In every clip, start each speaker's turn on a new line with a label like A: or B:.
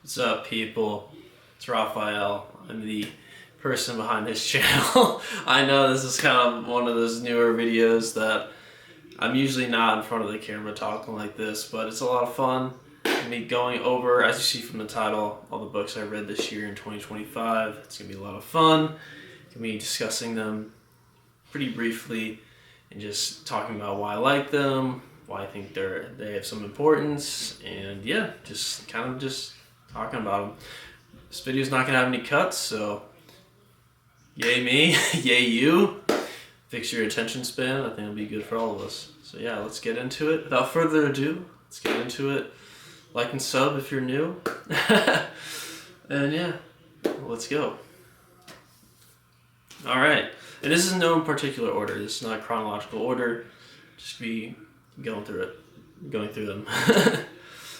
A: What's up, people? It's Rafael. I'm the person behind this channel. I know this is kind of one of those newer videos that I'm usually not in front of the camera talking like this, but it's a lot of fun. Me going over, as you see from the title, all the books I read this year in 2025. It's going to be a lot of fun. Going to be discussing them pretty briefly and just talking about why I like them, why I think they have some importance, and yeah, just talking about them. This video's not gonna have any cuts, so yay me, yay you. Fix your attention span. I think it'll be good for all of us. So yeah, let's get into it. Without further ado, let's get into it. Like and sub if you're new. And yeah, let's go. All right, and this is in no particular order. This is not a chronological order. Just be going through them.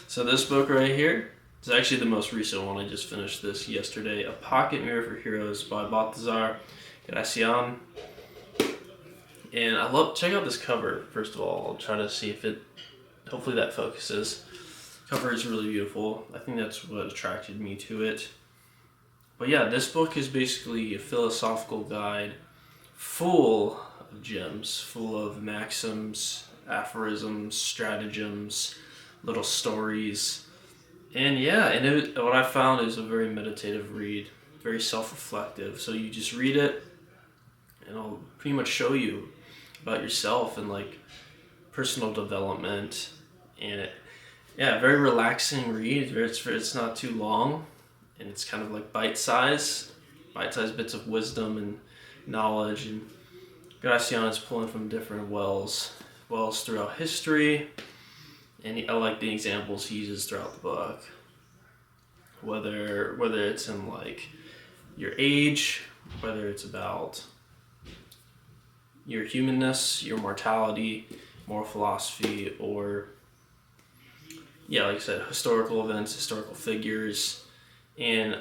A: So this book right here is actually the most recent one. I just finished this yesterday. A Pocket Mirror for Heroes by Baltasar, Gracian. And check out this cover, first of all. I'll try to see if hopefully that focuses. Cover is really beautiful. I think that's what attracted me to it. But yeah, this book is basically a philosophical guide full of gems, full of maxims, aphorisms, stratagems, little stories. And yeah, what I found is a very meditative read, very self-reflective. So you just read it, and it'll pretty much show you about yourself and like personal development. And very relaxing read. It's not too long, and it's kind of like bite-sized bits of wisdom and knowledge. And Gracian is pulling from different wells throughout history. And I like the examples he uses throughout the book. Whether it's in like your age, whether it's about your humanness, your mortality, moral philosophy, or like I said, historical events, historical figures. And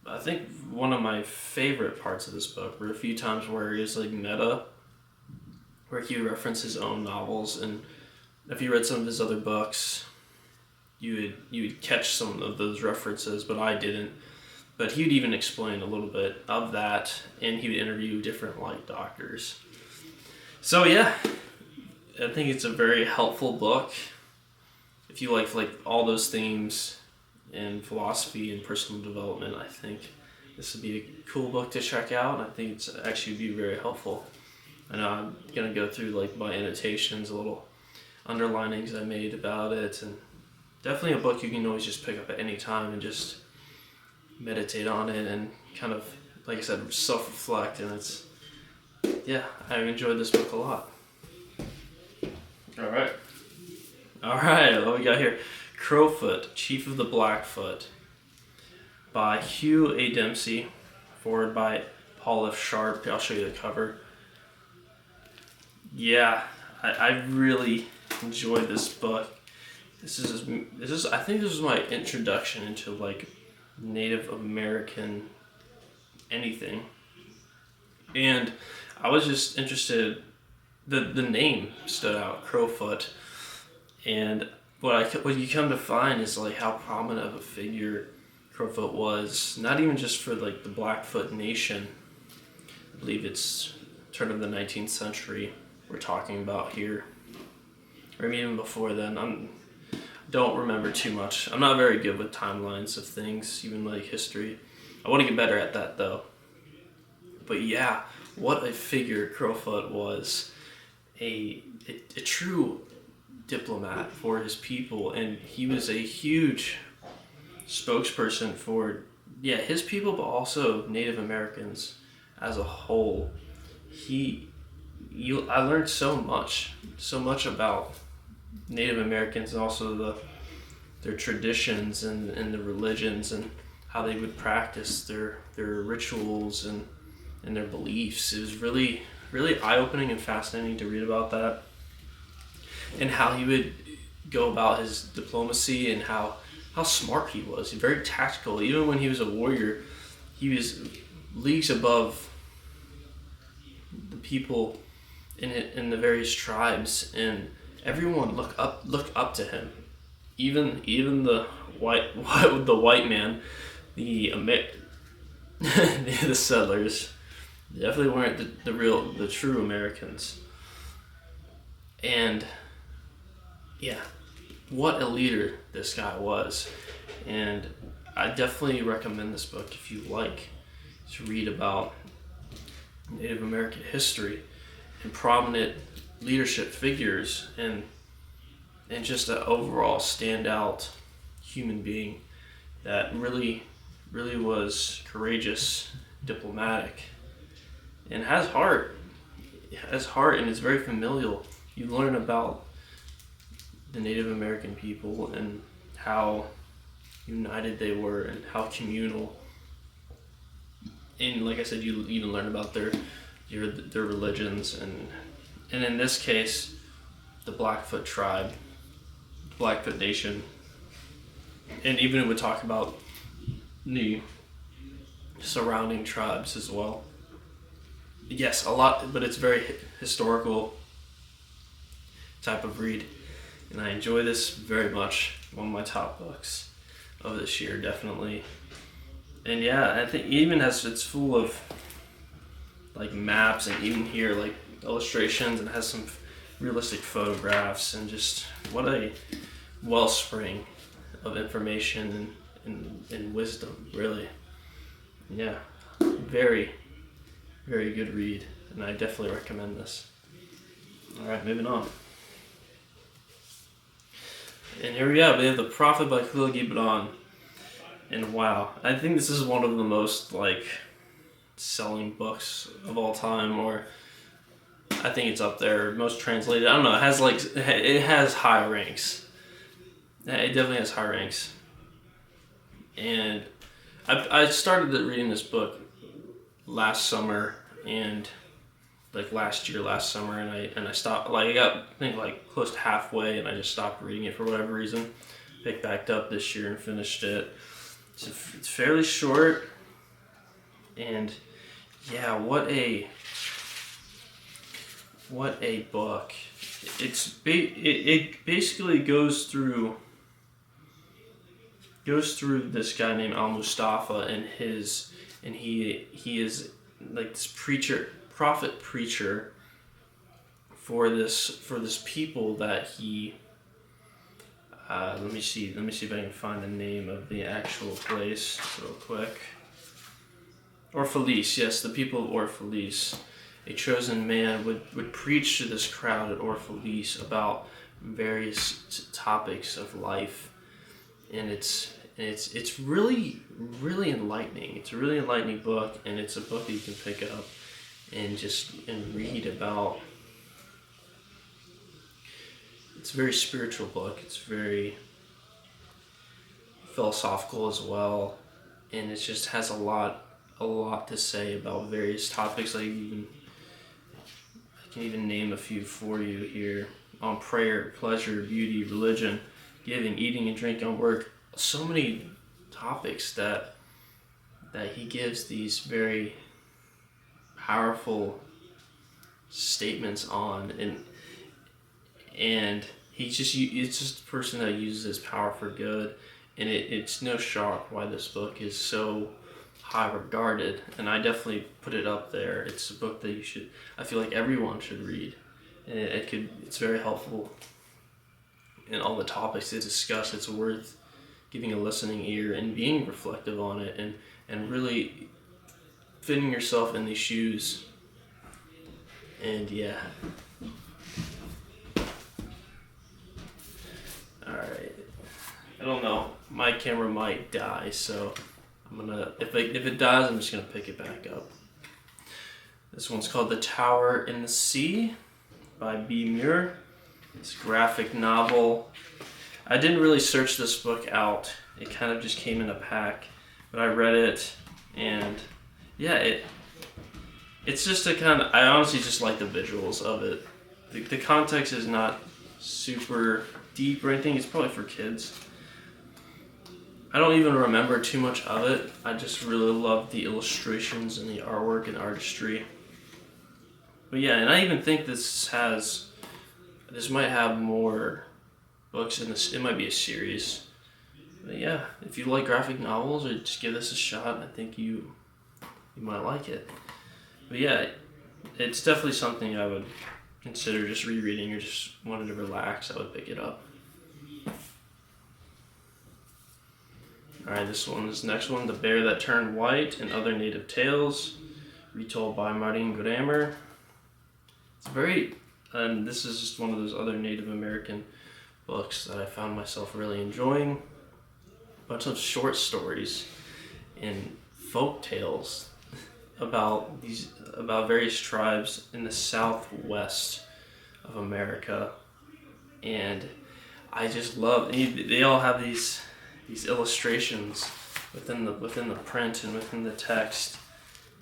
A: I think one of my favorite parts of this book were a few times where it's like meta, where he referenced his own novels. And if you read some of his other books, you would catch some of those references, but I didn't. But he would even explain a little bit of that, and he would interview different like doctors. So yeah, I think it's a very helpful book if you like all those themes in philosophy and personal development. I think this would be a cool book to check out, and I think it's actually be very helpful. I know I'm gonna go through like my annotations, a little underlinings I made about it, and definitely a book you can always just pick up at any time and just meditate on it and kind of, like I said, self-reflect. And I enjoyed this book a lot. All right, what we got here? Crowfoot, Chief of the Blackfeet by Hugh A. Dempsey, forward by Paul F. Sharp. I'll show you the cover. Yeah, I really enjoyed this book. This is I think this was my introduction into like Native American anything, and I was just interested. The name stood out, Crowfoot, and what you come to find is like how prominent of a figure Crowfoot was, not even just for like the Blackfoot Nation. I believe it's turn of the 19th century we're talking about here, or maybe even before then. Don't remember too much. I'm not very good with timelines of things, even like history. I want to get better at that though. But yeah, what a figure Crowfoot was. A true diplomat for his people, and he was a huge spokesperson for his people, but also Native Americans as a whole. I learned so much about Native Americans, and also their traditions and the religions and how they would practice their rituals and their beliefs. It was really, really eye-opening and fascinating to read about that, and how he would go about his diplomacy, and how smart he was. Very tactical. Even when he was a warrior, he was leagues above the people in the various tribes, and everyone looked up to him. Even the the white man, the the settlers, definitely weren't the true Americans. And yeah, what a leader this guy was. And I definitely recommend this book if you like to read about Native American history and prominent leadership figures and just an overall standout human being that really was courageous, diplomatic, and has heart. And it's very familial. You learn about the Native American people and how united they were and how communal. And like I said, you even learn about their religions and in this case, the Blackfoot tribe, Blackfoot Nation, and even it would talk about the surrounding tribes as well. Yes, a lot, but it's very historical type of read, and I enjoy this very much. One of my top books of this year, definitely. And yeah, I think even it's full of like maps and even here like illustrations and has some realistic photographs and just what a wellspring of information and wisdom, really. Yeah, very, very good read, and I definitely recommend this. All right, moving on. And here we have The Prophet by Khalil Gibran. And wow, I think this is one of the most like selling books of all time, or I think it's up there, most translated. I don't know, it has high ranks. It definitely has high ranks. And I started reading this book last summer and like last summer, and I stopped, like I got I think like close to halfway and I just stopped reading it for whatever reason. Picked back up this year and finished it. It's fairly short, and yeah, what a book. It basically goes through this guy named Al Mustafa and he is like this prophet preacher for this people that he let me see if I can find the name of the actual place real quick. Orphalese, yes, the people of Orphalese. A chosen man would preach to this crowd at Orphalese about various topics of life, and it's really enlightening. It's a really enlightening book, and it's a book that you can pick up and read about. It's a very spiritual book. It's very philosophical as well, and it just has a lot to say about various topics. I can even name a few for you here on prayer, pleasure, beauty, religion, giving, eating and drinking, on work. So many topics that he gives these very powerful statements on, and it's just a person that uses his power for good, and it's no shock why this book is so high regarded, and I definitely put it up there. It's a book that I feel like everyone should read, and it's very helpful in all the topics they discuss. It's worth giving a listening ear and being reflective on it, and really fitting yourself in these shoes. And yeah. Alright. I don't know. My camera might die, so I'm gonna, if it dies, I'm just gonna pick it back up. This one's called The Tower in the Sea by Mure. It's a graphic novel. I didn't really search this book out. It kind of just came in a pack, but I read it, and yeah, it's just I honestly just like the visuals of it. The context is not super deep or anything. It's probably for kids. I don't even remember too much of it. I just really love the illustrations and the artwork and artistry. But yeah, and I even think this might have more books in this. It might be a series. But yeah, if you like graphic novels, or just give this a shot, I think you might like it. But yeah, it's definitely something I would consider just rereading, or just wanted to relax, I would pick it up. Alright, this next one, The Bear That Turned White and Other Native Tales, retold by Maurine. It's and this is just one of those other Native American books that I found myself really enjoying. A bunch of short stories and folk tales about various tribes in the southwest of America, and I just love. They all have these illustrations within the print and within the text,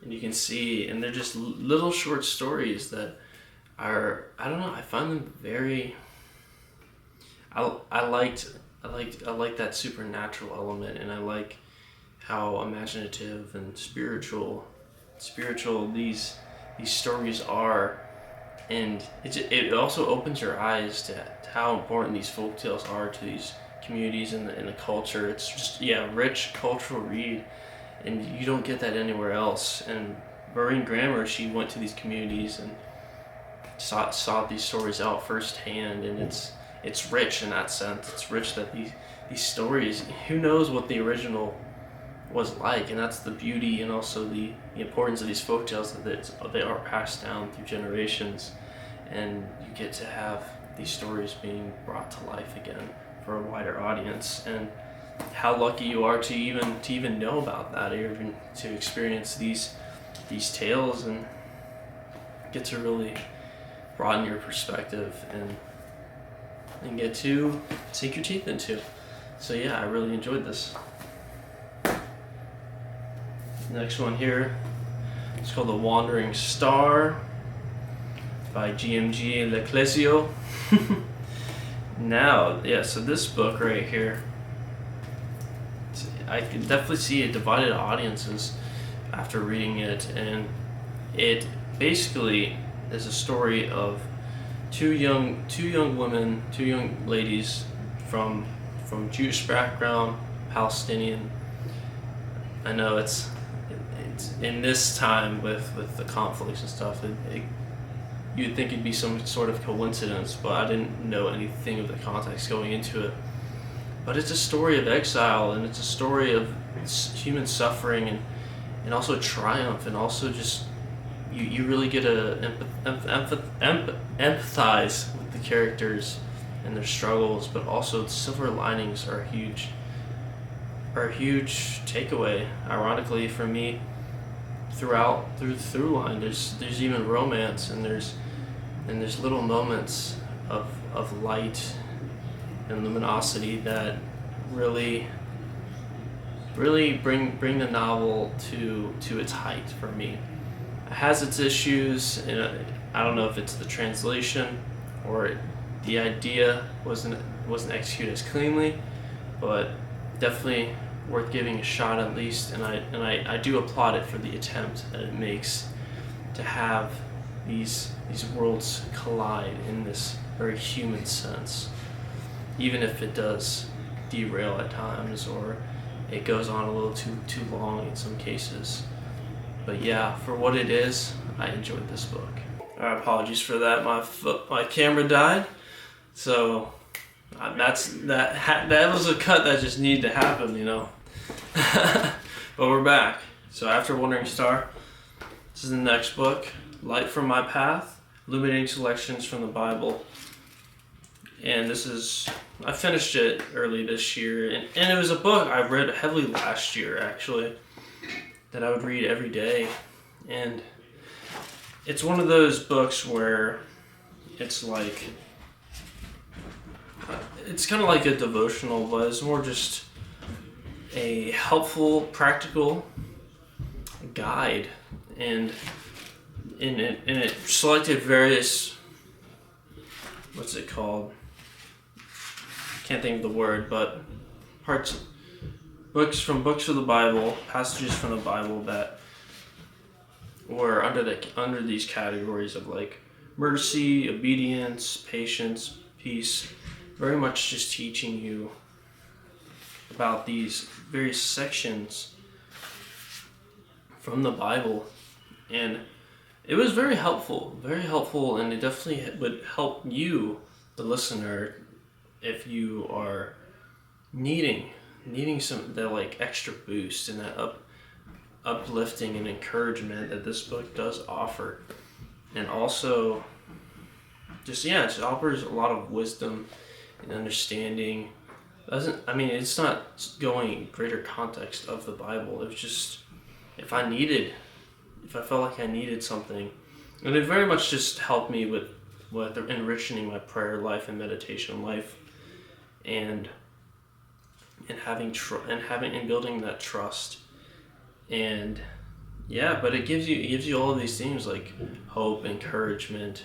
A: and you can see, and they're just little short stories that are, I don't know, I find them very. I like that supernatural element, and I like how imaginative and spiritual these stories are, and it also opens your eyes to how important these folk tales are to these communities and the culture. It's just rich cultural read, and you don't get that anywhere else. And Maurine, she went to these communities and saw these stories out firsthand, and it's rich in that sense. It's rich that these stories, who knows what the original was like, and that's the beauty and also the importance of these folktales, that they are passed down through generations, and you get to have these stories being brought to life again for a wider audience. And how lucky you are to even know about that, or even to experience these tales and get to really broaden your perspective and get to sink your teeth into. So yeah, I really enjoyed this. Next one here, it's called The Wandering Star by J.M.G. and Clezio. Now, so this book right here, I can definitely see it divided audiences after reading it, and it basically is a story of two young ladies from Jewish background, Palestinian. I know it's in this time with the conflicts and stuff, you'd think it'd be some sort of coincidence, but I didn't know anything of the context going into it. But it's a story of exile, and it's a story of human suffering and also triumph, and also just you really get to empathize with the characters and their struggles, but also the silver linings are a huge takeaway. Ironically for me, through the through line, there's even romance, and there's little moments of light and luminosity that really bring the novel to its height for me. It has its issues, and I don't know if it's the translation or the idea wasn't executed as cleanly, but definitely worth giving a shot at least. And I do applaud it for the attempt that it makes to have these worlds collide in this very human sense, even if it does derail at times, or it goes on a little too long in some cases. But yeah, for what it is, I enjoyed this book. Apologies for that. My camera died, so that was a cut that just needed to happen, you know. But we're back. So after Wandering Star, this is the next book, Light from My Path, Illuminating Selections from the Bible. And I finished it early this year, and it was a book I read heavily last year, actually, that I would read every day. And it's one of those books where it's kind of like a devotional, but it's more just a helpful, practical guide. And it selected various, what's it called? Can't think of the word, but books from the Bible, passages from the Bible that were under these categories of like mercy, obedience, patience, peace, very much just teaching you about these various sections from the Bible, and it was very helpful, and it definitely would help you, the listener, if you are needing some that like extra boost and that uplifting and encouragement that this book does offer. And also it offers a lot of wisdom and understanding. It's not going greater context of the Bible. It was just if I felt like I needed something, and it very much just helped me with enriching my prayer life and meditation life, and building that trust. And but it gives you all of these things like hope, encouragement,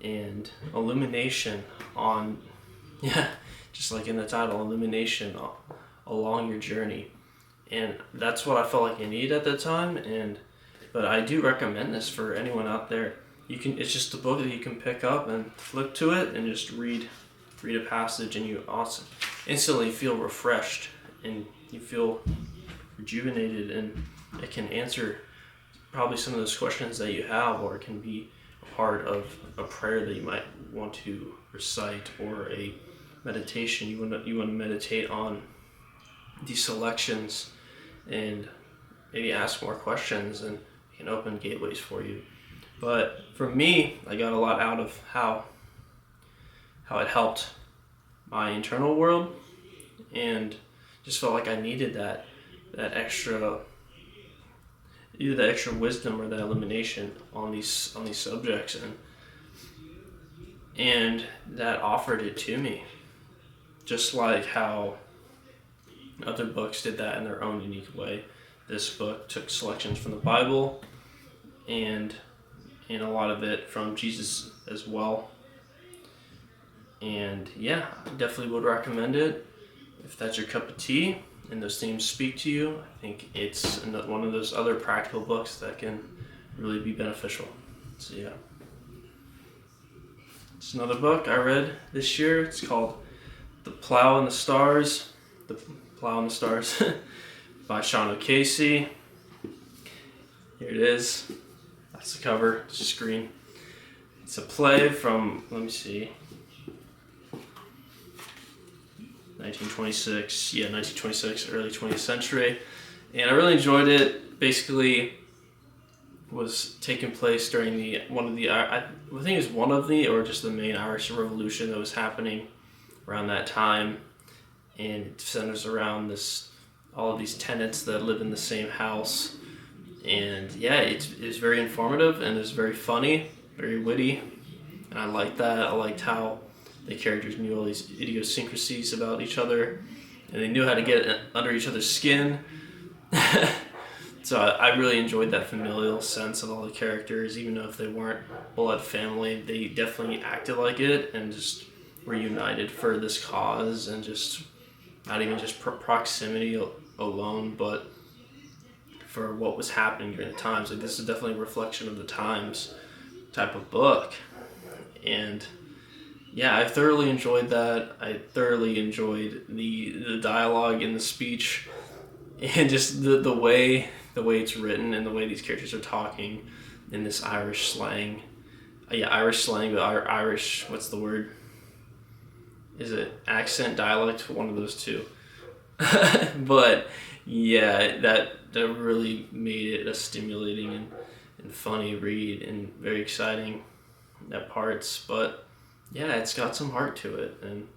A: and illumination on just like in the title, illumination along your journey. And that's what I felt like I needed at the time. But I do recommend this for anyone out there. It's just a book that you can pick up and flip to it and just read a passage, and you also instantly feel refreshed and you feel rejuvenated, and it can answer probably some of those questions that you have, or it can be a part of a prayer that you might want to recite, or a meditation you want to meditate on these selections, and maybe ask more questions, and it can open gateways for you. But for me, I got a lot out of how it helped my internal world, and just felt like I needed that extra, either that extra wisdom or that illumination on these subjects, and that offered it to me, just like how other books did that in their own unique way. This book took selections from the Bible, and a lot of it from Jesus as well. And I definitely would recommend it if that's your cup of tea and those themes speak to you. I think it's one of those other practical books that can really be beneficial. So it's another book I read this year. It's called Plough and the Stars by Sean O'Casey. Here it is. That's the cover. It's just green. It's a play from, 1926, early 20th century. And I really enjoyed it. Basically, was taking place during the main Irish Revolution that was happening around that time. And it centers around all of these tenants that live in the same house. And it's very informative, and it's very funny, very witty. And I liked that. I liked how the characters knew all these idiosyncrasies about each other, and they knew how to get under each other's skin. So I really enjoyed that familial sense of all the characters, even though if they weren't blood family, they definitely acted like it and just were united for this cause, and just not even just proximity alone, but for what was happening during the times. Like, this is definitely a reflection of the times type of book. And I thoroughly enjoyed that. I thoroughly enjoyed the dialogue and the speech, and just the way it's written, and the way these characters are talking in this Irish slang. Irish slang, but Irish, what's the word? Is it accent, dialect? One of those two. But that really made it a stimulating and funny read, and very exciting at parts. But it's got some heart to it, and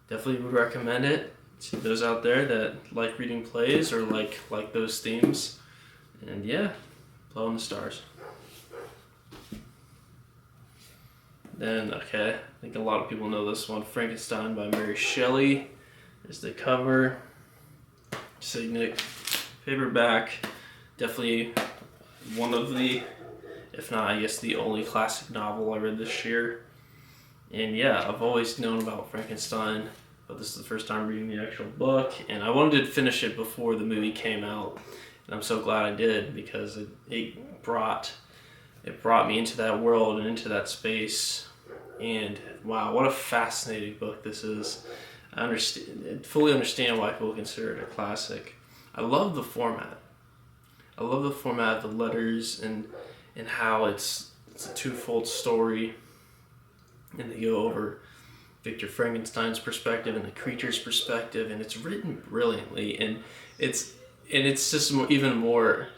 A: definitely would recommend it to those out there that like reading plays or like those themes. And Plough in the Stars. Then, I think a lot of people know this one, Frankenstein by Mary Shelley is the cover. Signet paperback. Definitely one of the, if not, I guess the only classic novel I read this year. And I've always known about Frankenstein, but this is the first time reading the actual book, and I wanted to finish it before the movie came out, and I'm so glad I did, because it brought me into that world and into that space. And wow, what a fascinating book this is. fully understand why people consider it a classic. I love the format. I love the format of the letters and how it's a twofold story, and they go over Victor Frankenstein's perspective and the creature's perspective, and it's written brilliantly, and it's just even more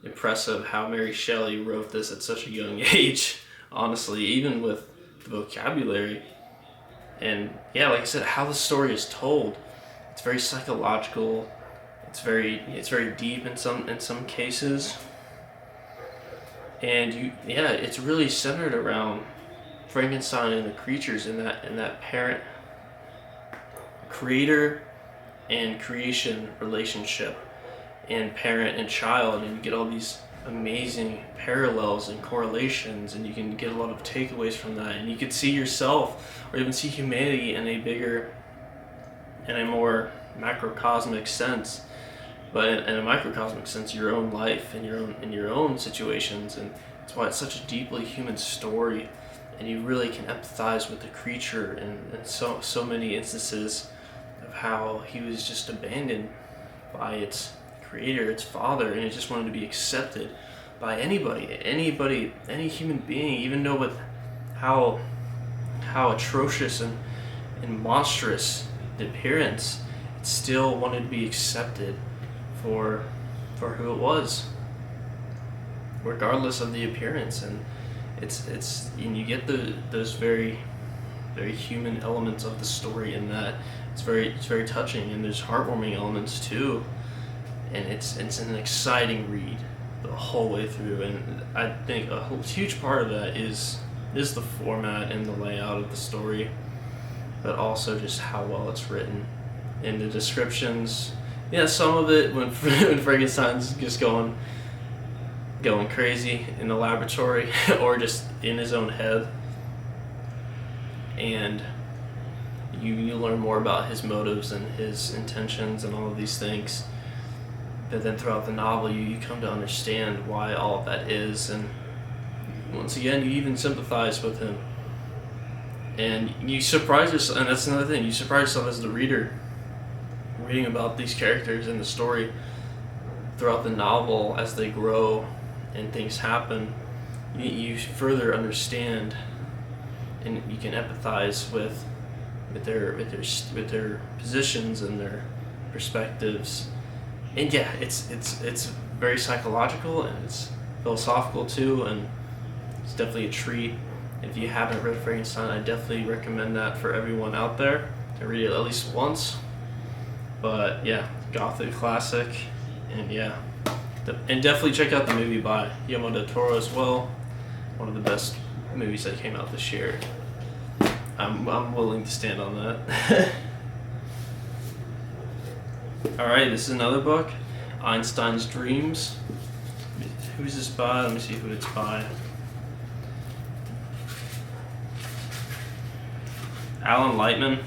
A: impressive how Mary Shelley wrote this at such a young age, honestly, even with the vocabulary. And yeah, like I said, how the story is told, it's very psychological, it's very deep in some cases. And it's really centered around Frankenstein and the creatures in that parent creator and creation relationship, and parent and child, and you get all these amazing parallels and correlations, and you can get a lot of takeaways from that, and you can see yourself or even see humanity in a bigger and a more macrocosmic sense, but in a microcosmic sense, your own life and your own situations. And that's why it's such a deeply human story, and you really can empathize with the creature in so many instances of how he was just abandoned by its creator, its father, and it just wanted to be accepted by anybody, any human being, even though with how atrocious and monstrous the appearance, it still wanted to be accepted for who it was, regardless of the appearance. And and you get those very very human elements of the story in that. It's very touching, and there's heartwarming elements too, and it's an exciting read the whole way through. And I think a huge part of that is the format and the layout of the story, but also just how well it's written. And the descriptions, some of it when Frankenstein's just going crazy in the laboratory or just in his own head, and you learn more about his motives and his intentions and all of these things. But then throughout the novel, you come to understand why all of that is, and once again, you even sympathize with him. And you surprise yourself, and that's another thing, you surprise yourself as the reader, reading about these characters in the story throughout the novel as they grow and things happen. You further understand, and you can empathize with their positions and their perspectives. And it's very psychological, and it's philosophical too, and it's definitely a treat. If you haven't read Frankenstein, I definitely recommend that for everyone out there to read it at least once. But yeah, Gothic classic, and and definitely check out the movie by Guillermo del Toro as well. One of the best movies that came out this year. I'm willing to stand on that. Alright, this is another book, Einstein's Dreams. Who's this by? Let me see who it's by. Alan Lightman,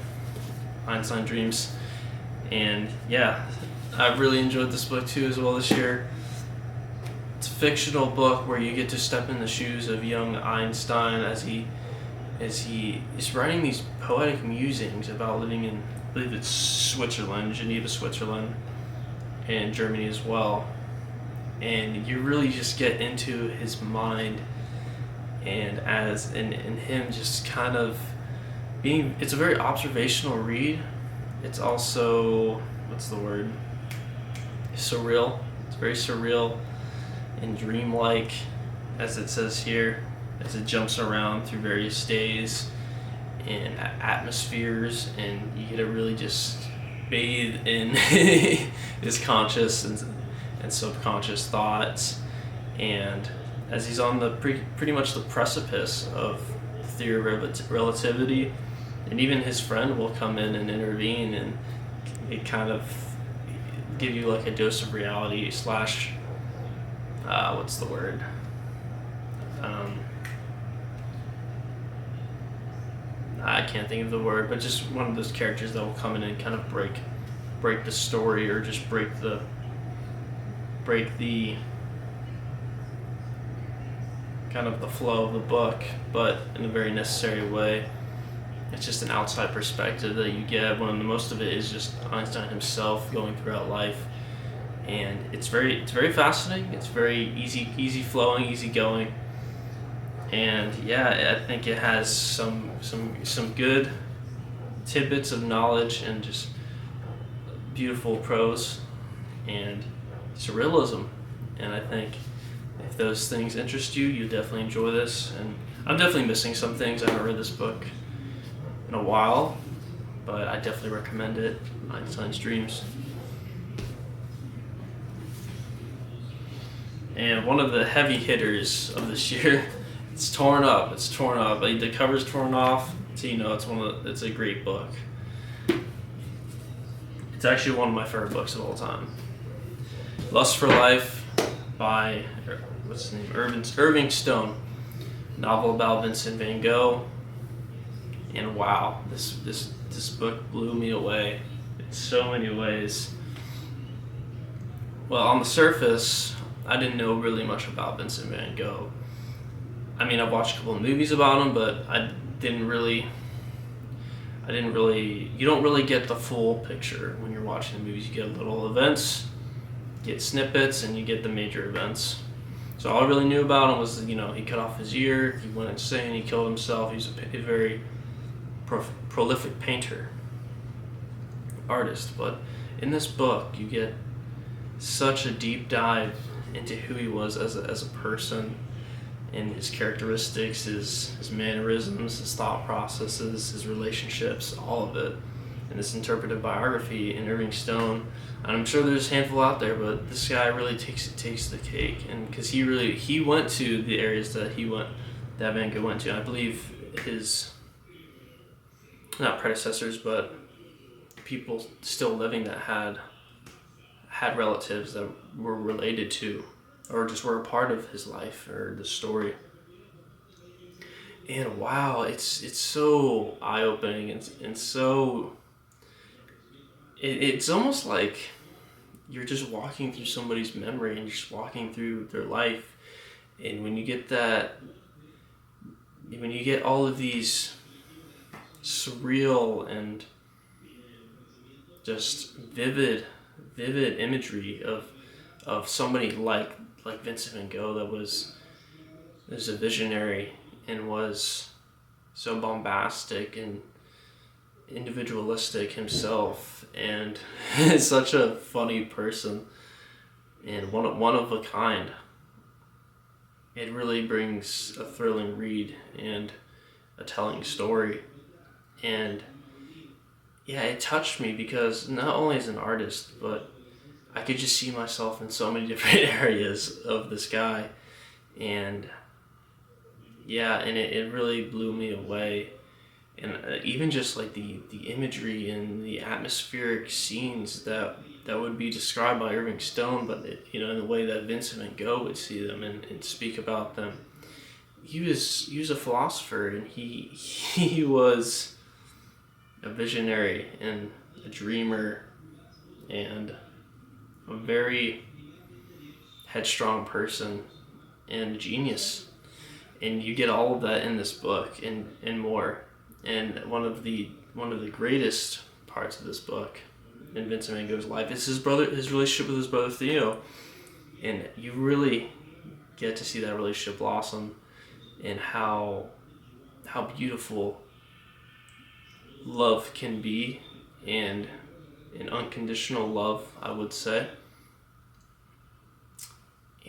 A: Einstein Dreams. And I've really enjoyed this book too as well this year. It's a fictional book where you get to step in the shoes of young Einstein as he is writing these poetic musings about living in, I believe it's Switzerland, Geneva, Switzerland, and Germany as well. And you really just get into his mind, and in him just kind of being, it's a very observational read. It's also, what's the word? Surreal. It's very surreal and dreamlike, as it says here, as it jumps around through various days and atmospheres, and you get to really just bathe in his conscious and subconscious thoughts. And as he's on the pretty much the precipice of the theory of relativity, and even his friend will come in and intervene, and it kind of give you like a dose of reality slash what's the word? I can't think of the word, but just one of those characters that will come in and kind of break the story, or just break the kind of the flow of the book, but in a very necessary way. it's just an outside perspective that you get when most of it is just Einstein himself going throughout life. And it's very fascinating. It's very easy flowing, easy going. And yeah, I think it has some good tidbits of knowledge and just beautiful prose and surrealism. And I think if those things interest you, you definitely enjoy this. And I'm definitely missing some things. I haven't read this book in a while, but I definitely recommend it. Einstein's Dreams. And one of the heavy hitters of this year, it's torn up. Like, the cover's torn off, so you know it's a great book. It's actually one of my favorite books of all time. Lust for Life by what's his name? Irving Stone. Novel about Vincent van Gogh. And wow, this book blew me away in so many ways. Well, on the surface, I didn't know really much about Vincent van Gogh. I mean, I've watched a couple of movies about him, but you don't really get the full picture when you're watching the movies. You get little events, you get snippets, and you get the major events. So all I really knew about him was, he cut off his ear, he went insane, he killed himself. He's a very prolific painter, artist. But in this book, you get such a deep dive into who he was as a person, and his characteristics, his mannerisms, his thought processes, his relationships, all of it. And this interpretive biography in Irving Stone, and I'm sure there's a handful out there, but this guy really takes the cake. And because he went to the areas that Van Gogh went to. I believe his, not predecessors, but people still living that had relatives that were related to, or just were a part of his life or the story. And wow, it's so eye-opening and so it's almost like you're just walking through somebody's memory and you're just walking through their life. And when you get all of these surreal and just vivid imagery of somebody like Vincent van Gogh that was a visionary and was so bombastic and individualistic himself, and such a funny person and one of a kind. It really brings a thrilling read and a telling story. And yeah, it touched me because not only as an artist, but I could just see myself in so many different areas of this guy. And yeah, and it really blew me away. And even just like the imagery and the atmospheric scenes that would be described by Irving Stone, but in the way that Vincent van Gogh would see them and speak about them. He was a philosopher, and he was a visionary and a dreamer and a very headstrong person and a genius. And you get all of that in this book and more. And one of the greatest parts of this book in Vincent van Gogh's life is his relationship with his brother Theo. And you really get to see that relationship blossom and how beautiful love can be, and an unconditional love, I would say.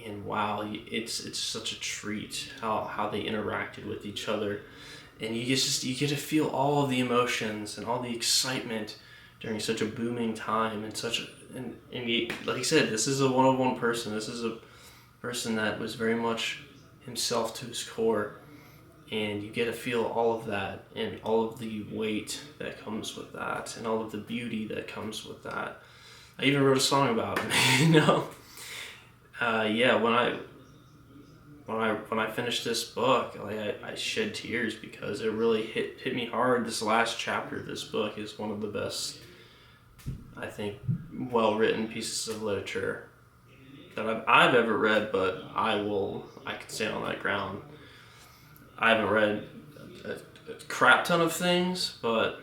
A: And wow, it's such a treat how they interacted with each other. And you get to feel all of the emotions and all the excitement during such a booming time and like I said, this is a one-on-one person. This is a person that was very much himself to his core, and you get to feel all of that and all of the weight that comes with that and all of the beauty that comes with that. I even wrote a song about him, When I finished this book, I shed tears because it really hit me hard. This last chapter of this book is one of the best, I think, well-written pieces of literature that I've ever read, but I can stand on that ground. I haven't read a crap ton of things, but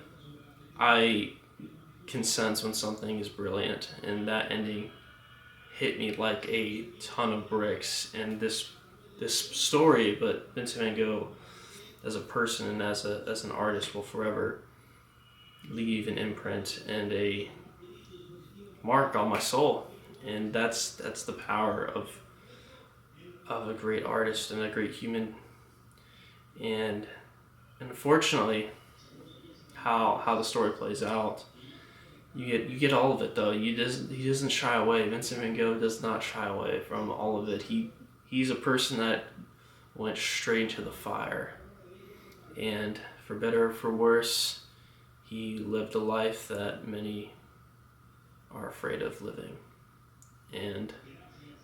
A: I can sense when something is brilliant, and that ending hit me like a ton of bricks. And this story, but Vincent van Gogh as a person and as an artist will forever leave an imprint and a mark on my soul. And that's the power of a great artist and a great human. And unfortunately, how the story plays out, you get all of it though. He doesn't shy away. Vincent van Gogh does not shy away from all of it. He's a person that went straight into the fire, and for better or for worse, he lived a life that many are afraid of living. And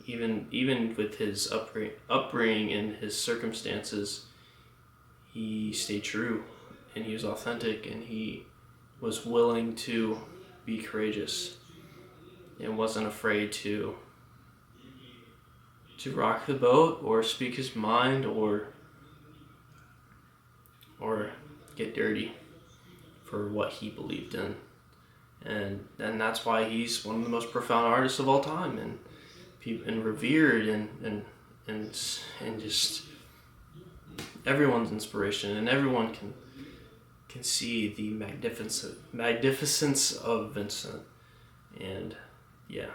A: even with his upbringing and his circumstances, he stayed true, and he was authentic, and he was willing to be courageous, and wasn't afraid to rock the boat or speak his mind or get dirty for what he believed in. And that's why he's one of the most profound artists of all time, and revered, and just everyone's inspiration, and everyone can see the magnificence of Vincent. And yeah,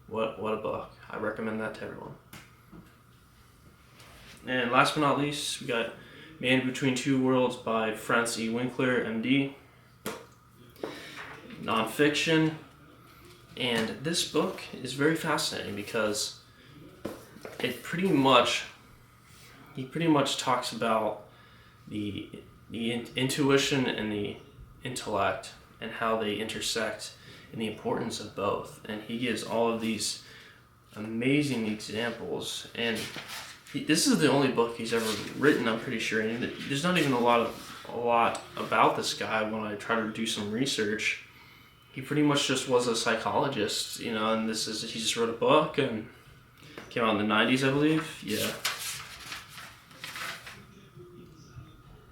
A: what a book. I recommend that to everyone. And last but not least, we got Man Between Two Worlds by Franz E. Winkler, MD. Nonfiction. And this book is very fascinating because he pretty much talks about the intuition and the intellect and how they intersect and the importance of both. And he gives all of these amazing examples. And this is the only book he's ever written, I'm pretty sure. And there's not even a lot about this guy when I try to do some research. He pretty much just was a psychologist, and he just wrote a book and came out in the 90s, I believe. Yeah.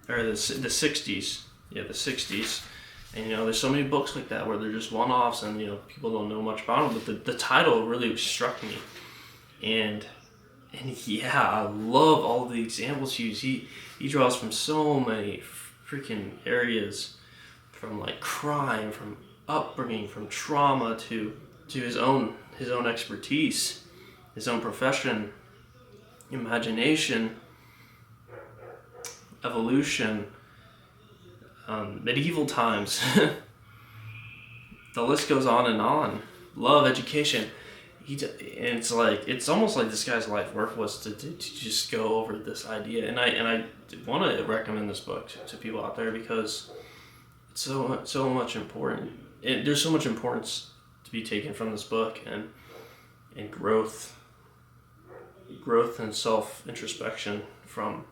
A: Or the 60s. Yeah, the 60s. And, there's so many books like that where they're just one-offs and, people don't know much about them. But the title really struck me. And yeah, I love all the examples he used. He draws from so many freaking areas, from like crime, from upbringing, from trauma to his own expertise, his own profession, imagination, evolution, medieval times. The list goes on and on. Love, education. And it's almost like this guy's life work was to just go over this idea. And I want to recommend this book to people out there because it's so much important. There's so much importance to be taken from this book, and growth and self-introspection from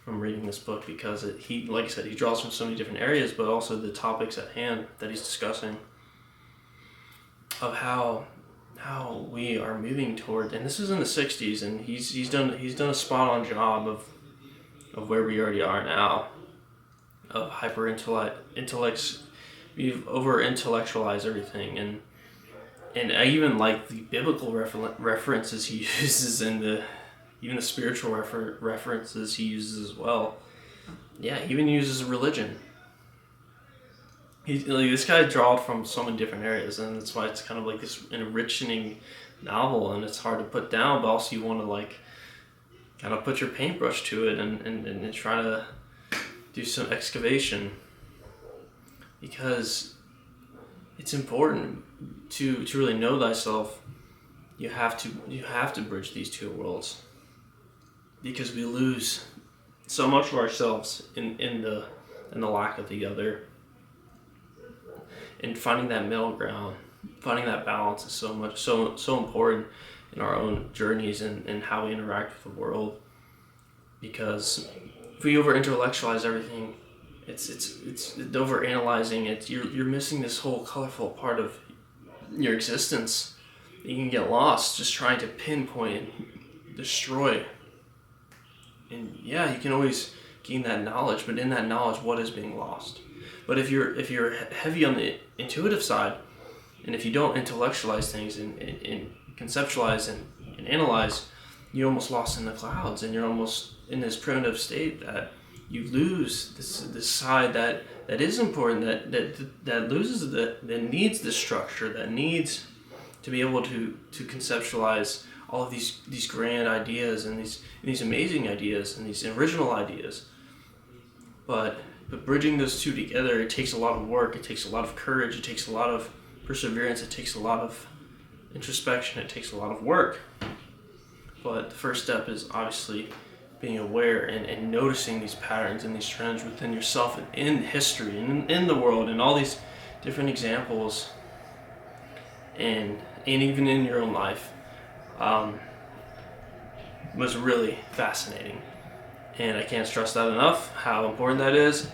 A: reading this book, because he, like I said, he draws from so many different areas, but also the topics at hand that he's discussing of how we are moving toward, and this is in the 60s, and he's done a spot on job of where we already are now, of intellects. We've over intellectualized everything, and I even like the biblical references he uses, and even the spiritual references he uses as well. Yeah, he even uses religion. This guy draws from so many different areas, and that's why it's kind of like this enriching novel, and it's hard to put down, but also you want to kind of put your paintbrush to it and try to do some excavation, because it's important to really know thyself. You have to bridge these two worlds, because we lose so much of ourselves in the lack of the other. And finding that middle ground, finding that balance is so important in our own journeys and how we interact with the world. Because if we over intellectualize everything, it's over analyzing it. You're missing this whole colorful part of your existence. You can get lost just trying to pinpoint and destroy. And yeah, you can always gain that knowledge, but in that knowledge, what is being lost? But if you're heavy on the intuitive side, and if you don't intellectualize things and conceptualize and analyze, you're almost lost in the clouds, and you're almost in this primitive state that you lose this side that is important, that loses that needs this structure, that needs to be able to conceptualize all of these grand ideas and these amazing ideas and these original ideas. But bridging those two together, it takes a lot of work, it takes a lot of courage, it takes a lot of perseverance, it takes a lot of introspection, it takes a lot of work. But the first step is obviously being aware and noticing these patterns and these trends within yourself and in history and in the world and all these different examples and even in your own life was really fascinating. And I can't stress that enough, how important that is,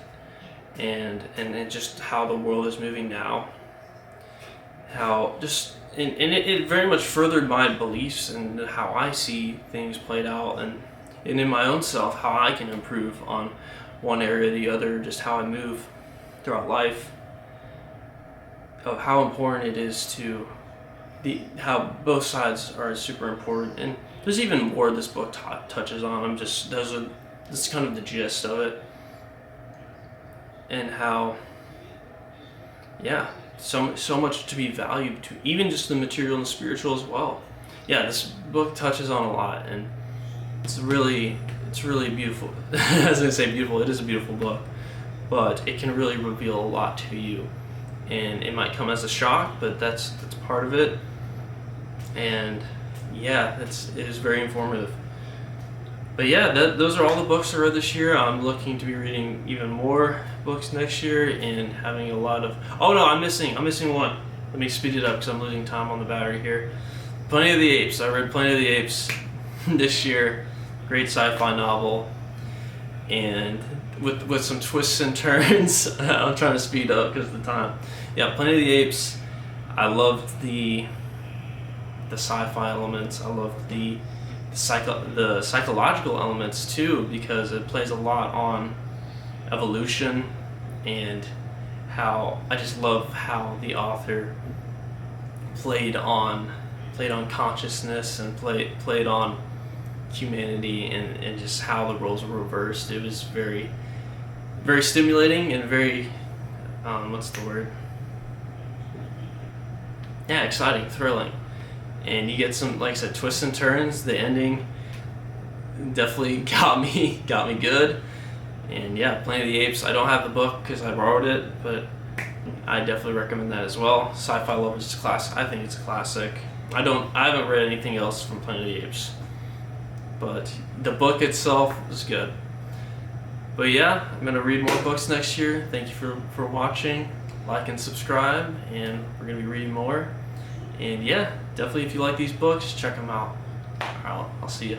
A: and just how the world is moving now. How just and it very much furthered my beliefs and how I see things played out, and in my own self, how I can improve on one area or the other, just how I move throughout life, of how important it is to how both sides are super important. And there's even more this book touches on. This is kind of the gist of it, and how so much to be valued, to even just the material and the spiritual as well. This book touches on a lot, and it's really beautiful. As I say beautiful, it is a beautiful book, but it can really reveal a lot to you, and it might come as a shock, but that's part of it. And it is very informative. But those are all the books I read this year. I'm looking to be reading even more books next year and having a lot of... Oh no, I'm missing one. Let me speed it up because I'm losing time on the battery here. Planet of the Apes. I read Planet of the Apes this year. Great sci-fi novel. And with some twists and turns. I'm trying to speed up because of the time. Planet of the Apes. I loved the sci-fi elements. I loved the psychological elements too, because it plays a lot on evolution, and how I just love how the author played on consciousness and played on humanity, and just how the roles were reversed. It was very, very stimulating and very exciting, thrilling. And you get some, like I said, twists and turns. The ending definitely got me good. And Planet of the Apes. I don't have the book because I borrowed it, but I definitely recommend that as well. Sci-fi lovers, classic. I think it's a classic. I haven't read anything else from Planet of the Apes, but the book itself was good. But I'm gonna read more books next year. Thank you for watching. Like and subscribe, and we're gonna be reading more. And definitely if you like these books, check them out. I'll see you.